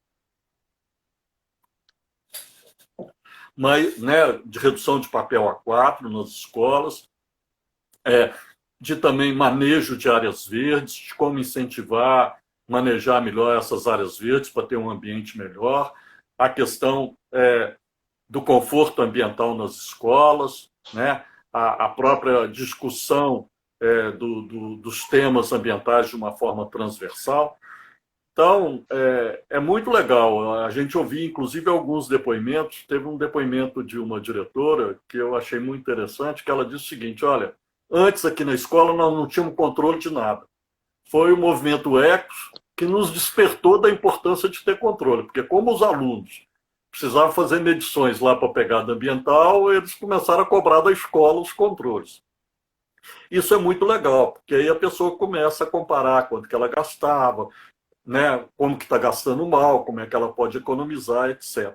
mas, né, de redução de papel A4 nas escolas, de também manejo de áreas verdes, de como incentivar, manejar melhor essas áreas verdes para ter um ambiente melhor, a questão do conforto ambiental nas escolas, né, a própria discussão dos temas ambientais de uma forma transversal. Então, é muito legal. A gente ouviu, inclusive, alguns depoimentos. Teve um depoimento de uma diretora que eu achei muito interessante, que ela disse o seguinte, olha, antes aqui na escola nós não tínhamos controle de nada. Foi o movimento Ecos que nos despertou da importância de ter controle, porque como os alunos precisavam fazer medições lá para a pegada ambiental, eles começaram a cobrar da escola os controles. Isso é muito legal, porque aí a pessoa começa a comparar quanto que ela gastava, né, como que está gastando mal, como é que ela pode economizar, etc.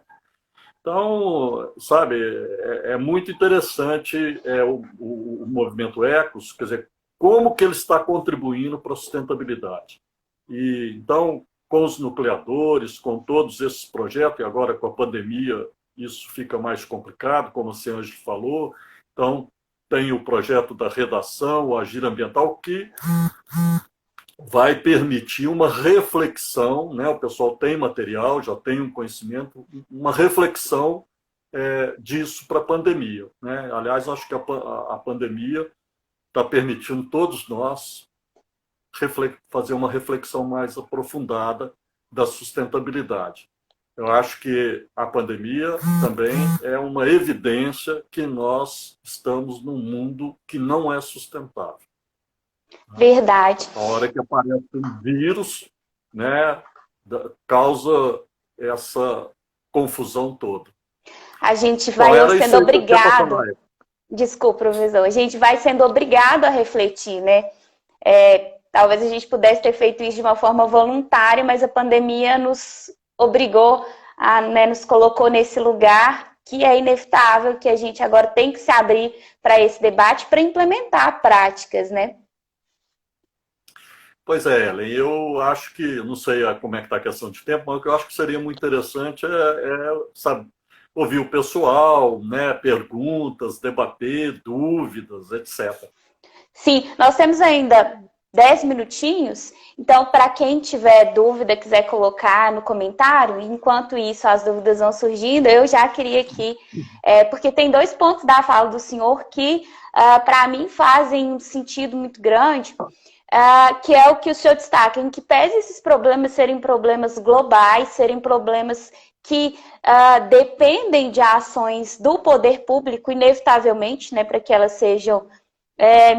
Então, sabe, é muito interessante o movimento Ecos, quer dizer, como que ele está contribuindo para a sustentabilidade. E, então, com os nucleadores, com todos esses projetos, e agora com a pandemia isso fica mais complicado, como a Ciange falou. Então, tem o projeto da redação, o Agir Ambiental, que vai permitir uma reflexão, né? O pessoal tem material, já tem um conhecimento, uma reflexão disso para a pandemia, né? Aliás, acho que a pandemia está permitindo todos nós fazer uma reflexão mais aprofundada da sustentabilidade. Eu acho que a pandemia também é uma evidência que nós estamos num mundo que não é sustentável. Verdade. A hora que aparece um vírus, né, causa essa confusão toda. A gente vai sendo obrigado. Desculpa, professor. A gente vai sendo obrigado a refletir, né? Talvez a gente pudesse ter feito isso de uma forma voluntária, mas a pandemia nos obrigou, né, nos colocou nesse lugar que é inevitável, que a gente agora tem que se abrir para esse debate, para implementar práticas, né? Pois é, Ellen, eu acho que, não sei como é que está a questão de tempo, mas o que eu acho que seria muito interessante sabe, ouvir o pessoal, né, perguntas, debater, dúvidas, etc. Sim, nós temos ainda 10 minutinhos, então para quem tiver dúvida, quiser colocar no comentário, enquanto isso as dúvidas vão surgindo, eu já queria aqui, porque tem 2 pontos da fala do senhor que para mim fazem um sentido muito grande, que é o que o senhor destaca, em que pese esses problemas serem problemas globais, serem problemas que dependem de ações do poder público, inevitavelmente, né, para que elas sejam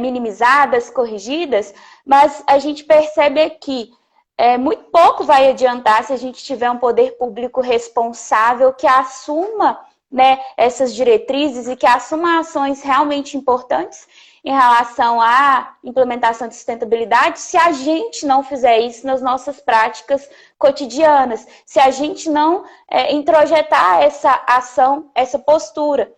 minimizadas, corrigidas, mas a gente percebe que muito pouco vai adiantar se a gente tiver um poder público responsável que assuma, né, essas diretrizes e que assuma ações realmente importantes em relação à implementação de sustentabilidade, se a gente não fizer isso nas nossas práticas cotidianas, se a gente não introjetar essa ação, essa postura.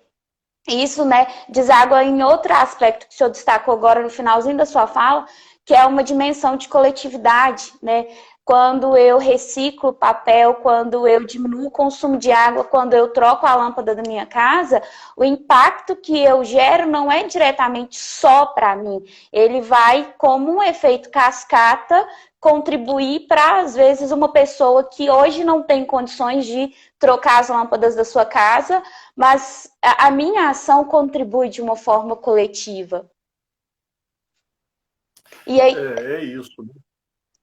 Isso, né, deságua em outro aspecto que o senhor destacou agora no finalzinho da sua fala, que é uma dimensão de coletividade, né? Quando eu reciclo papel, quando eu diminuo o consumo de água, quando eu troco a lâmpada da minha casa, o impacto que eu gero não é diretamente só para mim. Ele vai, como um efeito cascata, contribuir para, às vezes, uma pessoa que hoje não tem condições de trocar as lâmpadas da sua casa, mas a minha ação contribui de uma forma coletiva. E aí, é isso, né?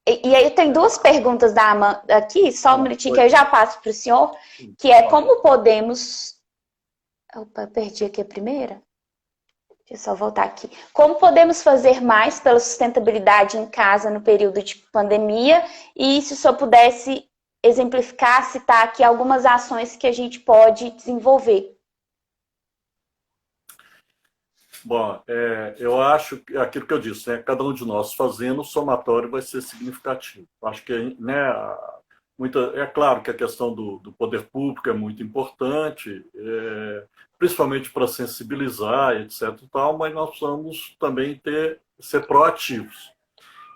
E aí tem 2 perguntas da Amanda aqui, só um minutinho que eu já passo para o senhor, que é como podemos... Opa, perdi aqui a primeira. Deixa eu só voltar aqui. Como podemos fazer mais pela sustentabilidade em casa no período de pandemia? E se o senhor pudesse exemplificar, citar aqui algumas ações que a gente pode desenvolver. Bom, eu acho que aquilo que eu disse, né, cada um de nós fazendo, o somatório vai ser significativo. Acho que, né, é claro que a questão do poder público é muito importante, principalmente para sensibilizar, etc. E tal, mas nós precisamos também ser proativos.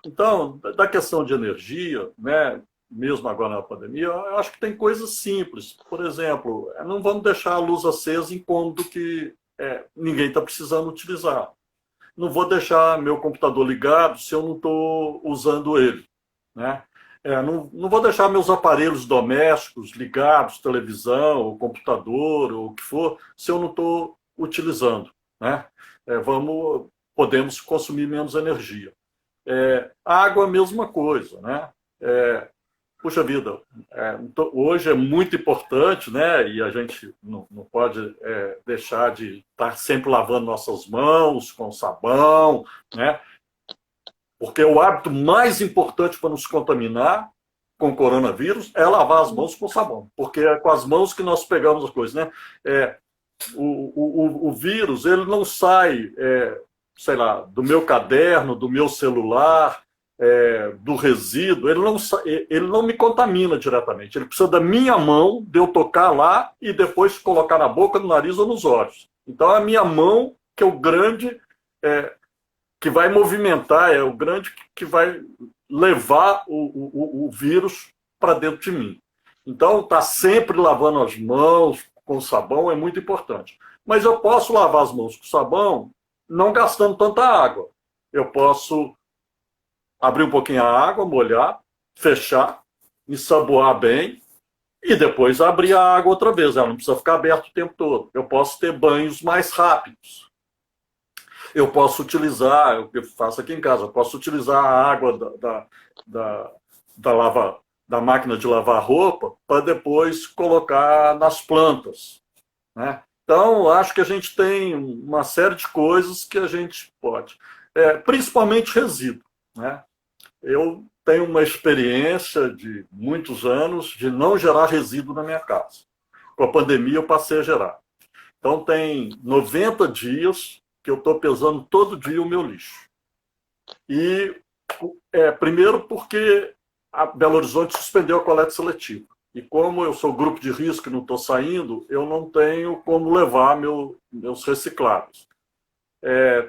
Então, da questão de energia, né, mesmo agora na pandemia, eu acho que tem coisas simples. Por exemplo, não vamos deixar a luz acesa em cômodo que ninguém está precisando utilizar. Não vou deixar meu computador ligado se eu não estou usando ele, né? Não vou deixar meus aparelhos domésticos ligados, televisão, ou computador, ou o que for, se eu não estou utilizando, né? Podemos consumir menos energia. Água, a mesma coisa, né? Puxa vida, hoje é muito importante, né? E a gente não pode deixar de estar sempre lavando nossas mãos com sabão, né? Porque o hábito mais importante para nos contaminar com o coronavírus é lavar as mãos com sabão, porque é com as mãos que nós pegamos as coisas, né? O vírus, ele não sai, sei lá, do meu caderno, do meu celular, do resíduo, ele não me contamina diretamente. Ele precisa da minha mão, de eu tocar lá e depois colocar na boca, no nariz ou nos olhos. Então, é a minha mão que é o grande, que vai movimentar, é o grande que vai levar o vírus para dentro de mim. Então, estar sempre lavando as mãos com sabão é muito importante. Mas eu posso lavar as mãos com sabão não gastando tanta água. Eu posso abrir um pouquinho a água, molhar, fechar, ensaboar bem e depois abrir a água outra vez. Ela não precisa ficar aberta o tempo todo. Eu posso ter banhos mais rápidos. Eu posso utilizar, o que eu faço aqui em casa, eu posso utilizar a água da máquina de lavar roupa para depois colocar nas plantas, né? Então, acho que a gente tem uma série de coisas que a gente pode, principalmente resíduo, né? Eu tenho uma experiência de muitos anos de não gerar resíduo na minha casa. Com a pandemia, eu passei a gerar. Então, tem 90 dias que eu estou pesando todo dia o meu lixo. E, primeiro, porque a Belo Horizonte suspendeu a coleta seletiva. E como eu sou grupo de risco e não estou saindo, eu não tenho como levar meus recicláveis.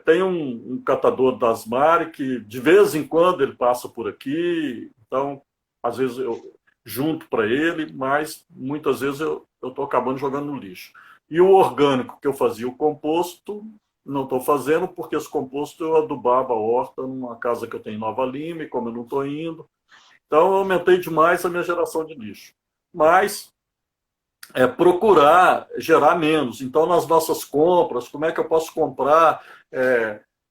Tem um catador das Mari que, de vez em quando, ele passa por aqui. Então, às vezes, eu junto para ele, mas muitas vezes eu estou acabando jogando no lixo. E o orgânico que eu fazia, o composto, não estou fazendo, porque esse composto eu adubava a horta numa casa que eu tenho em Nova Lima, e como eu não estou indo. Então, eu aumentei demais a minha geração de lixo. Mas procurar gerar menos. Então, nas nossas compras, como é que eu posso comprar?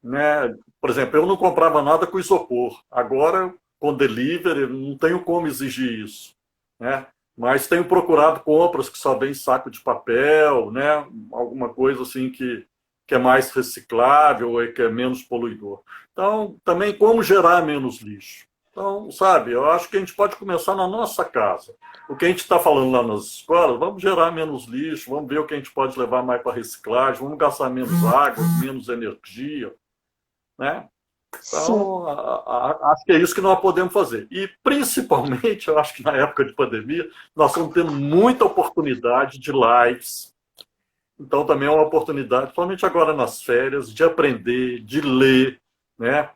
Né? Por exemplo, eu não comprava nada com isopor. Agora, com delivery, não tenho como exigir isso, né? Mas tenho procurado compras que só vem saco de papel, né? Alguma coisa assim que é mais reciclável e que é menos poluidor. Então, também como gerar menos lixo. Então, sabe, eu acho que a gente pode começar na nossa casa. O que a gente está falando lá nas escolas, vamos gerar menos lixo, vamos ver o que a gente pode levar mais para reciclagem, vamos gastar menos água, menos energia, né? Então, acho que é isso que nós podemos fazer. E, principalmente, eu acho que na época de pandemia, nós estamos tendo muita oportunidade de lives. Então, também é uma oportunidade, principalmente agora nas férias, de aprender, de ler, né?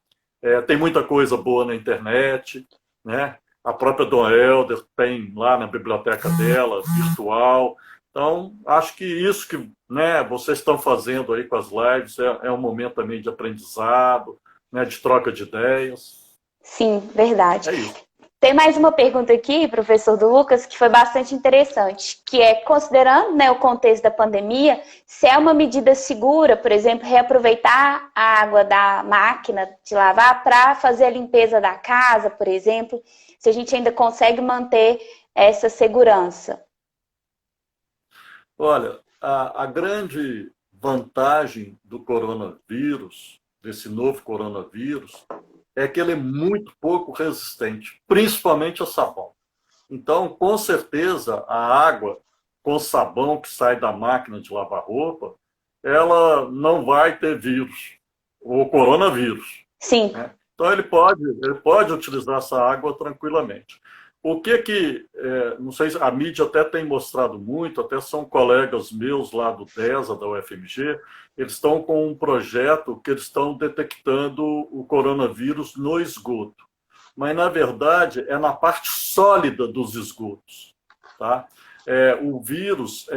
Tem muita coisa boa na internet, né? A própria Dom Helder tem lá na biblioteca dela, virtual. Então, acho que isso que, né, vocês estão fazendo aí com as lives é um momento também de aprendizado, né, de troca de ideias. Sim, verdade. É isso. Tem mais uma pergunta aqui, professor do Lucas, que foi bastante interessante, que é, considerando, né, o contexto da pandemia, se é uma medida segura, por exemplo, reaproveitar a água da máquina de lavar para fazer a limpeza da casa, por exemplo, se a gente ainda consegue manter essa segurança. Olha, a grande vantagem do coronavírus, desse novo coronavírus, é que ele é muito pouco resistente, principalmente a sabão. Então, com certeza, a água com sabão que sai da máquina de lavar roupa, ela não vai ter vírus, ou coronavírus. Sim. Né? Então, ele pode utilizar essa água tranquilamente. O que não sei se a mídia até tem mostrado muito, até são colegas meus lá do DESA, da UFMG, eles estão com um projeto que eles estão detectando o coronavírus no esgoto. Mas, na verdade, é na parte sólida dos esgotos. Tá? O vírus,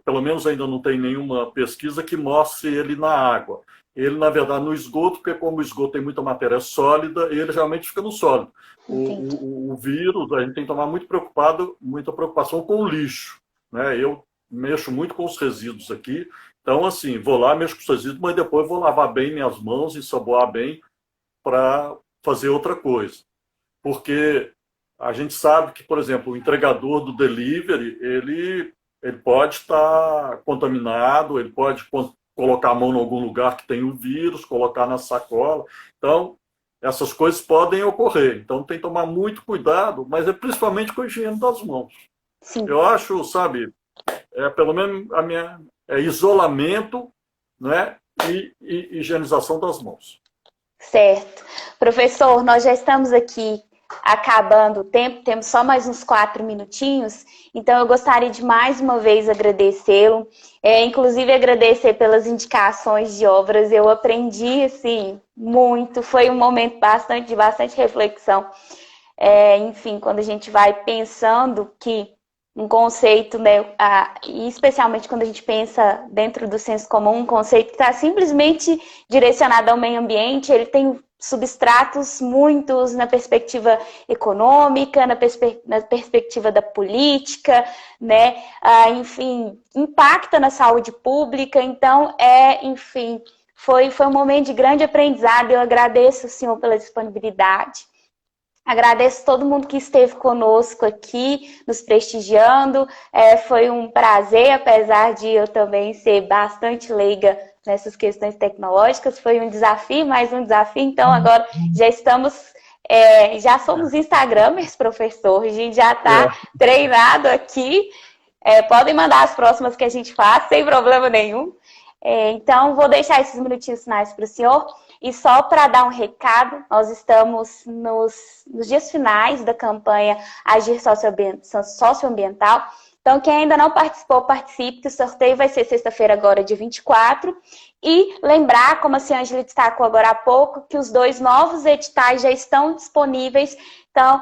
pelo menos ainda não tem nenhuma pesquisa que mostre ele na água. Ele, na verdade, no esgoto, porque como o esgoto tem muita matéria sólida, ele realmente fica no sólido. O vírus, a gente tem que tomar muita preocupação com o lixo. Né? Eu mexo muito com os resíduos aqui. Então, assim, vou lá, mexo com os resíduos, mas depois vou lavar bem minhas mãos e ensaboar bem para fazer outra coisa. Porque a gente sabe que, por exemplo, o entregador do delivery, ele pode estar contaminado, ele pode colocar a mão em algum lugar que tem o vírus, colocar na sacola. Então, essas coisas podem ocorrer. Então, tem que tomar muito cuidado, mas é principalmente com a higiene das mãos. Sim. Eu acho, sabe, pelo menos a minha isolamento, né, e higienização das mãos. Certo. Professor, nós já estamos aqui acabando o tempo, temos só mais uns 4 minutinhos, então eu gostaria de mais uma vez agradecê-lo, inclusive agradecer pelas indicações de obras, eu aprendi assim, muito, foi um momento de bastante reflexão, enfim, quando a gente vai pensando que um conceito, né, e especialmente quando a gente pensa dentro do senso comum, um conceito que está simplesmente direcionado ao meio ambiente, ele tem substratos muitos na perspectiva econômica, na perspectiva da política, né? Enfim, impacta na saúde pública. Então, enfim, foi um momento de grande aprendizado. Eu agradeço o senhor pela disponibilidade. Agradeço todo mundo que esteve conosco aqui, nos prestigiando. Foi um prazer, apesar de eu também ser bastante leiga nessas questões tecnológicas. Foi um desafio, mais um desafio. Então, agora já somos Instagramers, professor. A gente já está treinado aqui. Podem mandar as próximas que a gente faz, sem problema nenhum. Então, vou deixar esses minutinhos finais para o senhor. E só para dar um recado, nós estamos nos dias finais da campanha Agir Socioambiental. Então, quem ainda não participou, participe, que o sorteio vai ser sexta-feira agora, dia 24. E lembrar, como a senhora Angela destacou agora há pouco, que os 2 novos editais já estão disponíveis. Então,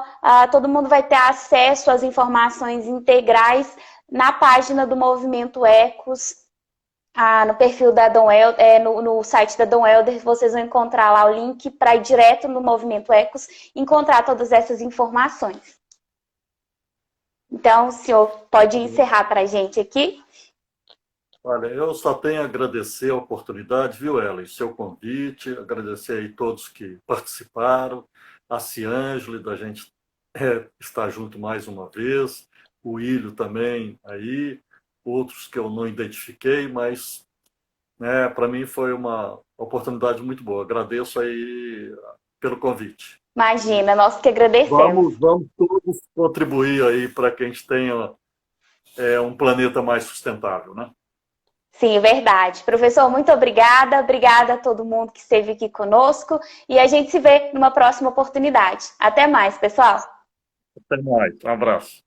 todo mundo vai ter acesso às informações integrais na página do Movimento Ecos, no perfil da Dom Helder, no site da Dom Helder, vocês vão encontrar lá o link para ir direto no Movimento Ecos e encontrar todas essas informações. Então, o senhor pode encerrar para a gente aqui? Olha, eu só tenho a agradecer a oportunidade, viu, Ellen? Seu convite, agradecer aí todos que participaram, a Ciângela, da gente estar junto mais uma vez, o Ilho também aí, outros que eu não identifiquei, mas né, para mim foi uma oportunidade muito boa. Agradeço aí pelo convite. Imagina, nós que agradecemos. Vamos todos contribuir aí para que a gente tenha um planeta mais sustentável, né? Sim, verdade. Professor, muito obrigada. Obrigada a todo mundo que esteve aqui conosco. E a gente se vê numa próxima oportunidade. Até mais, pessoal. Até mais. Um abraço.